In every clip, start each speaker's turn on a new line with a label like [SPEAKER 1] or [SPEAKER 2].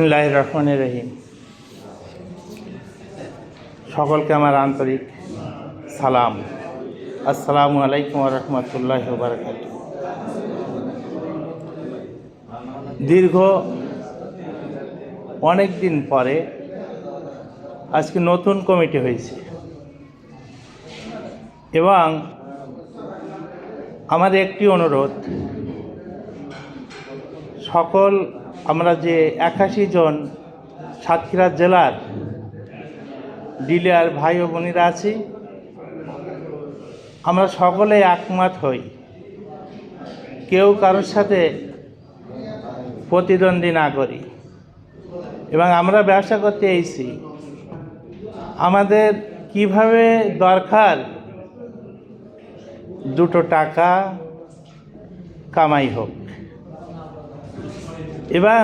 [SPEAKER 1] বিসমিল্লাহির রহমানির রহিম। সকলকে আমার আন্তরিক সালাম। আসসালামু আলাইকুম ওয়া রাহমাতুল্লাহি ওয়া বারাকাতুহু। দীর্ঘ অনেক দিন পরে আজকে নতুন কমিটি হয়েছে এবং আমার একটি অনুরোধ, সকল আমরা যে 81 জন সাতক্ষীরা জেলার ডিলার ভাই ও বোনেরা আছি, আমরা সকলে একমত হই, কেউ কারোর সাথে প্রতিদ্বন্দ্বী না করি এবং আমরা ব্যবসা করতে এসেছি। আমাদের কিভাবে দরকার দুটো টাকা কামাই হোক এবং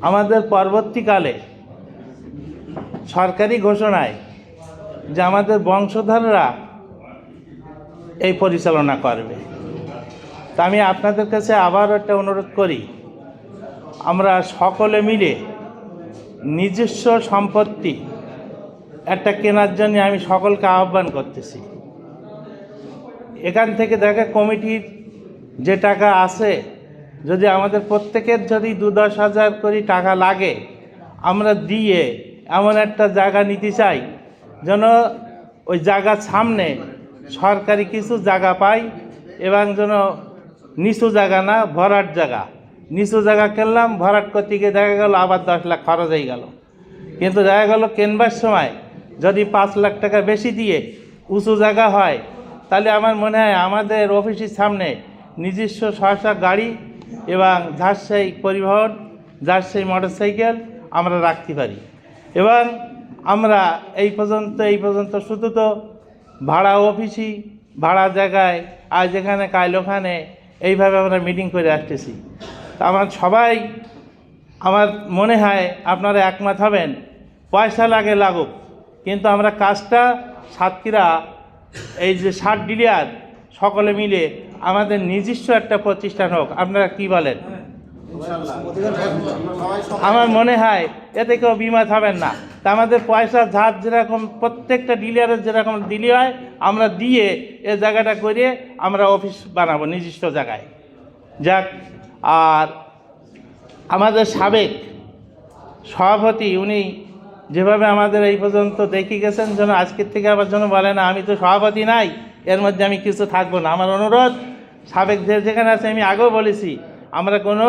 [SPEAKER 1] আমাদের পরবর্তীকালে সরকারি ঘোষণায় যে আমাদের বংশধররা এই পরিচালনা করবে। তা আমি আপনাদের কাছে আবার একটা অনুরোধ করি, আমরা সকলে মিলে নিজস্ব সম্পত্তি একটা কেনার জন্য আমি সকলকে আহ্বান করতেছি। এখান থেকে দেখা কমিটির যে টাকা আছে, যদি আমাদের প্রত্যেকের যদি 2-10 হাজার করে টাকা লাগে, আমরা দিয়ে এমন একটা জায়গা নিতে চাই যেন ওই জায়গার সামনে সরকারি কিছু জায়গা পাই এবং যেন নিচু জায়গা না, ভরাট জায়গা। নিচু জায়গা কিনলাম, ভরাট করতে গিয়ে দেখা গেল আবার 10 লাখ খরচ হয়ে গেল, কিন্তু দেখা গেল কেনবার সময় যদি 5 লাখ টাকা বেশি দিয়ে উঁচু জায়গা হয়, তাহলে আমার মনে হয় আমাদের অফিসের সামনে নিজস্ব সহসা গাড়ি এবং ঝাড়সাই পরিবহন, ঝাড়সাই মোটরসাইকেল আমরা রাখতে পারি এবং আমরা এই পর্যন্ত শুধু তো ভাড়া অফিসই, ভাড়া জায়গায় আজ এখানে কাল ওখানে এইভাবে আমরা মিটিং করে আসতেছি। আমার সবাই, আমার মনে হয় আপনারা একমত হবেন, পয়সা লাগে লাগুক, কিন্তু আমরা কাজটা সাতক্ষীরা এই যে 60 ডিলার সকলে মিলে আমাদের নিজস্ব একটা প্রতিষ্ঠান হোক। আপনারা কি বলেন? আমার মনে হয় এতে কেউ বিমাত হবেন না। তা আমাদের পয়সা ধার যেরকম প্রত্যেকটা ডিলারের যেরকম দিলি হয়, আমরা দিয়ে এ জায়গাটা করে আমরা অফিস বানাবো নিজস্ব জায়গায়। যাক, আর আমাদের সাবেক সভাপতি উনি যেভাবে আমাদের এই পর্যন্ত দেখে গেছেন, যেন আজকের থেকে আবার যেন বলে না আমি তো সভাপতি নাই, এর মধ্যে আমি কিছু থাকবো না। আমার অনুরোধ, সাবেক যেখানে আছে, আমি আগেও বলেছি, আমরা কোনো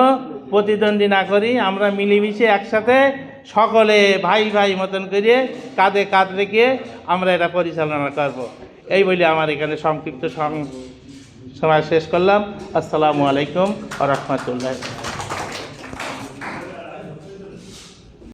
[SPEAKER 1] প্রতিদ্বন্দ্বী না করি, আমরা মিলেমিশে একসাথে সকলে ভাই ভাই মতন করে কাঁধে কাঁধ রেখে আমরা এটা পরিচালনা করব। এই বলে আমার এখানে সংক্ষিপ্ত সময় শেষ করলাম। আসসালামু আলাইকুম ওয়া রাহমাতুল্লাহ।